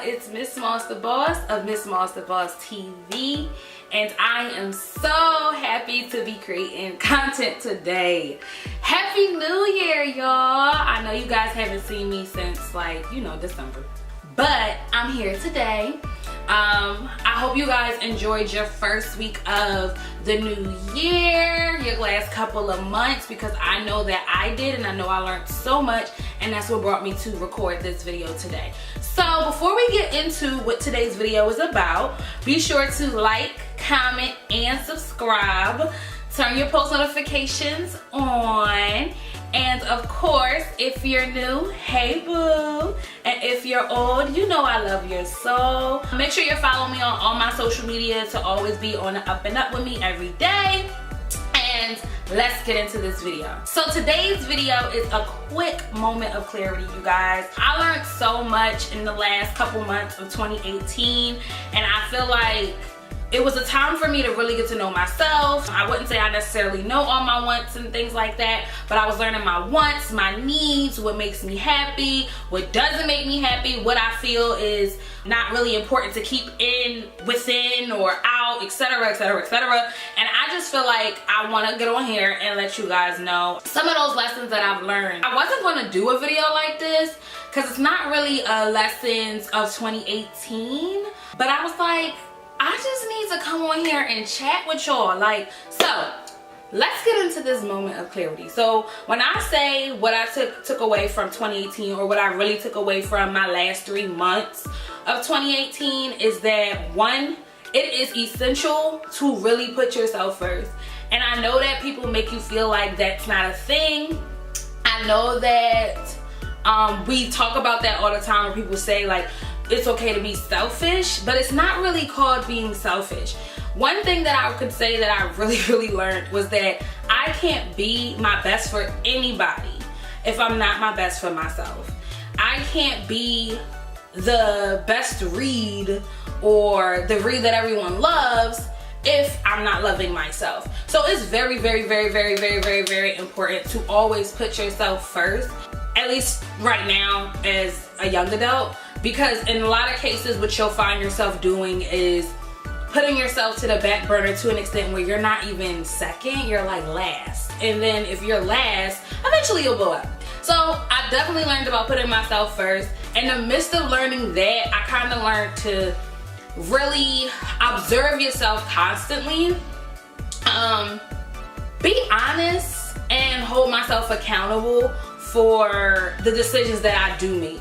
It's Miss Moss the Boss of Miss Moss the Boss TV, and I am so happy to be creating content today. Happy New Year, y'all. I know you guys haven't seen me since, like, you know, December, but I'm here today. I hope you guys enjoyed your first week of the new year, your last couple of months, because I know that I did, and I know I learned so much, and that's what brought me to record this video today. So before we get into what today's video is about, be sure to like, comment, and subscribe. Turn your post notifications on. And of course, if you're new, hey boo. And if you're old, you know I love your soul. Make sure you follow me on all my social media to always be on the up and up with me every day. And let's get into this video. So today's video is a quick moment of clarity, you guys. I learned so much in the last couple months of 2018, and I feel like it was a time for me to really get to know myself. I wouldn't say I necessarily know all my wants and things like that, but I was learning my wants, my needs, what makes me happy, what doesn't make me happy, what I feel is not really important to keep in, within, or out, etc, etc, etc. And I just feel like I want to get on here and let you guys know some of those lessons that I've learned. I wasn't going to do a video like this because it's not really lessons of 2018, but I was like, I just need to come on here and chat with y'all. Like, so let's get into this moment of clarity. So when I say what I took away from 2018, or what I really took away from my last 3 months of 2018, is that one, it is essential to really put yourself first. And I know that people make you feel like that's not a thing. I know that we talk about that all the time, where people say like, it's okay to be selfish, but it's not really called being selfish. One thing that I could say that I really learned was that I can't be my best for anybody if I'm not my best for myself. I can't be the best Reid, or the Reid that everyone loves, if I'm not loving myself. So it's very important to always put yourself first, at least right now as a young adult. Because in a lot of cases, what you'll find yourself doing is putting yourself to the back burner to an extent where you're not even second, you're like last. And then if you're last, eventually you'll blow up. So I definitely learned about putting myself first. In the midst of learning that, I kind of learned to really observe yourself constantly, be honest, and hold myself accountable for the decisions that I do make.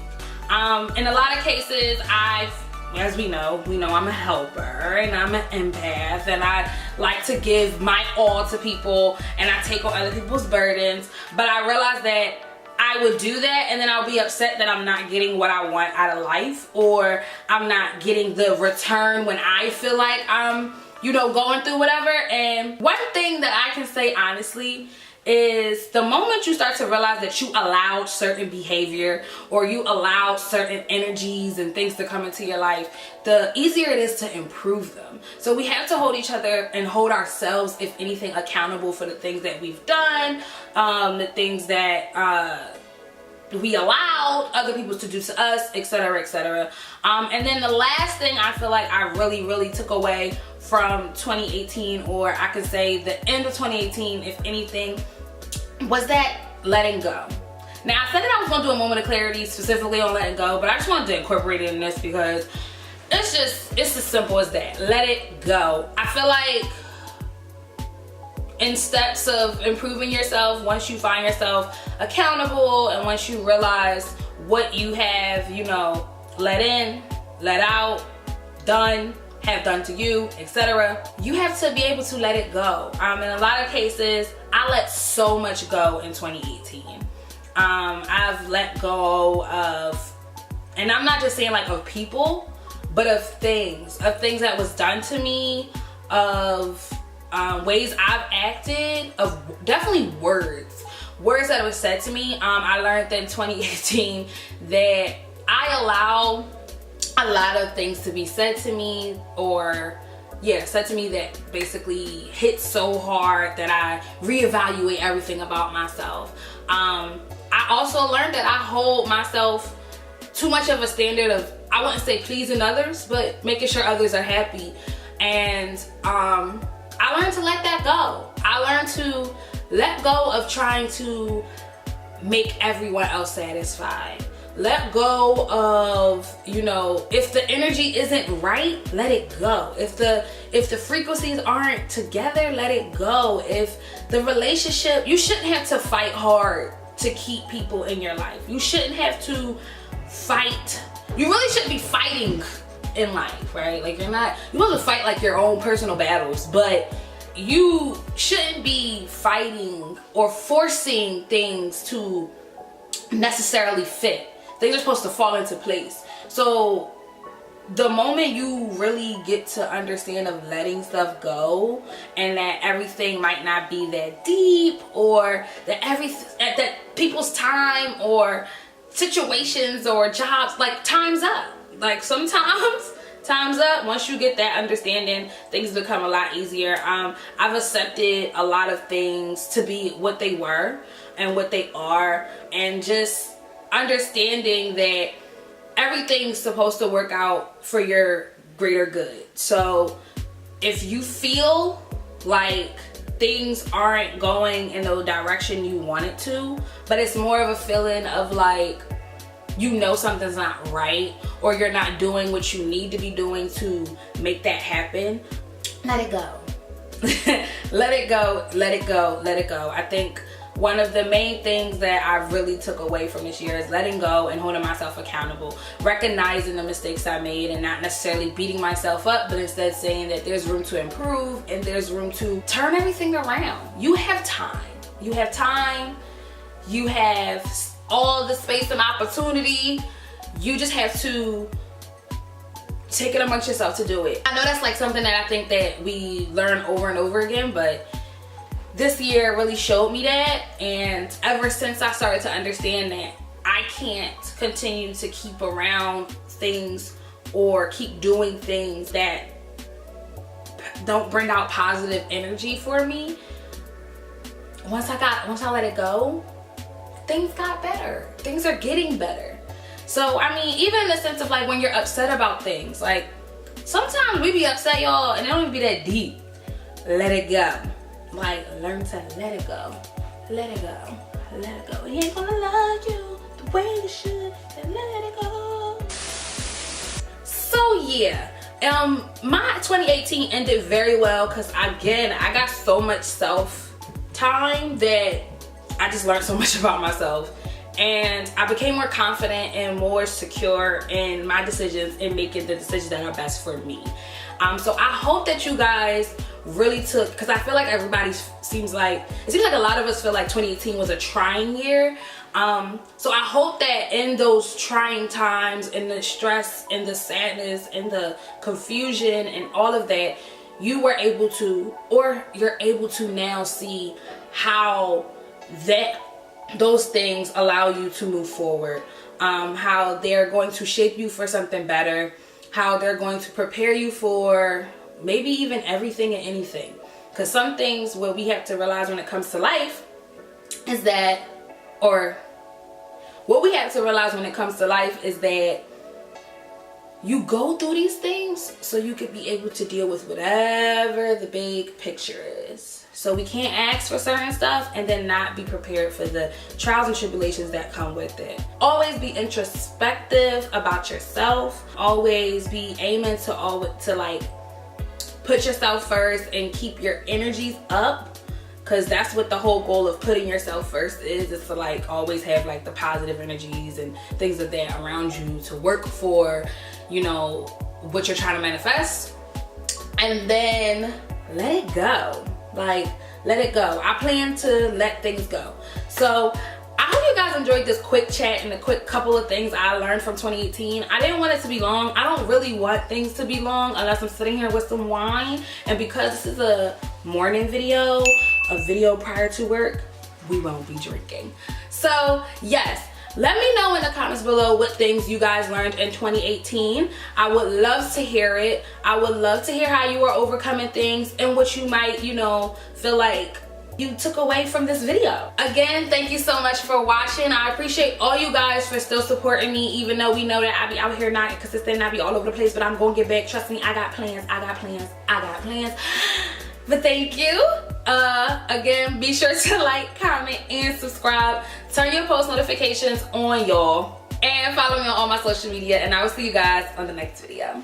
In a lot of cases, as we know I'm a helper, and I'm an empath, and I like to give my all to people, and I take on other people's burdens. But I realized that I would do that, and then I'll be upset that I'm not getting what I want out of life, or I'm not getting the return when I feel like I'm, you know, going through whatever. And one thing that I can say honestly is the moment you start to realize that you allowed certain behavior, or you allowed certain energies and things to come into your life, the easier it is to improve them. So we have to hold each other and hold ourselves, if anything, accountable for the things that we've done, the things that we allowed other people to do to us, etc, etc. And then the last thing I feel like I really took away from 2018, or I could say the end of 2018, if anything, was that letting go. Now, I said that I was going to do a moment of clarity specifically on letting go, but I just wanted to incorporate it in this because it's as simple as that. Let it go. I feel like in steps of improving yourself, once you find yourself accountable, and once you realize what you have, you know, let in, let out, done, have done to you, etc., you have to be able to let it go. In a lot of cases, I let so much go in 2018. I've let go of, and I'm not just saying like of people, but of things that was done to me, of ways I've acted, of definitely words that were said to me. I learned that in 2018 that I allow a lot of things to be said to me, or said to me that basically hit so hard that I reevaluate everything about myself. I also learned that I hold myself too much of a standard of I wouldn't say pleasing others, but making sure others are happy. And I learned to let that go. I learned to let go of trying to make everyone else satisfied. Let go of, you know, if the energy isn't right, let it go. If the frequencies aren't together, let it go. If the relationship, you shouldn't have to fight hard to keep people in your life. You shouldn't have to fight. You really shouldn't be fighting in life, right? Like, you want to fight like your own personal battles, but you shouldn't be fighting or forcing things to necessarily fit. Things are supposed to fall into place. So the moment you really get to understand of letting stuff go, and that everything might not be that deep, or that people's time or situations or jobs, like, time's up. Like, sometimes time's up. Once you get that understanding, things become a lot easier. I've accepted a lot of things to be what they were and what they are, and just understanding that everything's supposed to work out for your greater good. So if you feel like things aren't going in the direction you want it to, but it's more of a feeling of like, you know, something's not right, or you're not doing what you need to be doing to make that happen, let it go. Let it go, let it go, let it go. I think one of the main things that I really took away from this year is letting go and holding myself accountable, recognizing the mistakes I made and not necessarily beating myself up, but instead saying that there's room to improve and there's room to turn everything around. You have time. You have time. You have all the space and opportunity. You just have to take it amongst yourself to do it. I know that's like something that I think that we learn over and over again, but this year really showed me that. And ever since I started to understand that I can't continue to keep around things or keep doing things that don't bring out positive energy for me, once I let it go, things got better. Things are getting better. So I mean, even in the sense of like when you're upset about things, like sometimes we be upset, y'all, and it don't even be that deep. Let it go. Like, learn to let it go. Let it go. Let it go. He ain't gonna love you the way you should. And let it go. So yeah, my 2018 ended very well because again, I got so much self time that I just learned so much about myself, and I became more confident and more secure in my decisions and making the decisions that are best for me. So I hope that you guys really took, because I feel like it seems like a lot of us feel like 2018 was a trying year. So I hope that in those trying times, in the stress and the sadness and the confusion and all of that, you were able to, or you're able to now see how those things allow you to move forward, how they're going to shape you for something better, how they're going to prepare you for maybe even everything and anything. Because some things what we have to realize when it comes to life is that, or what we have to realize when it comes to life is that you go through these things so you could be able to deal with whatever the big picture is. So we can't ask for certain stuff and then not be prepared for the trials and tribulations that come with it. Always be introspective about yourself. Always be aiming to like put yourself first and keep your energies up, because that's what the whole goal of putting yourself first is to like always have like the positive energies and things of that around you to work for, you know, what you're trying to manifest. And then let it go. Like, let it go. I plan to let things go. So I hope you guys enjoyed this quick chat and a quick couple of things I learned from 2018. I didn't want it to be long. I don't really want things to be long unless I'm sitting here with some wine. And because this is a morning video, a video prior to work, we won't be drinking. So yes, let me know in the comments below what things you guys learned in 2018. I would love to hear it. I would love to hear how you are overcoming things and what you might, you know, feel like you took away from this video. Again, thank you so much for watching. I appreciate all you guys for still supporting me, even though we know that I be out here not consistent, I be all over the place, but I'm gonna get back. Trust me, I got plans, I got plans, I got plans. But thank you. Again, be sure to like, comment, and subscribe. Turn your post notifications on, y'all. And follow me on all my social media, and I will see you guys on the next video.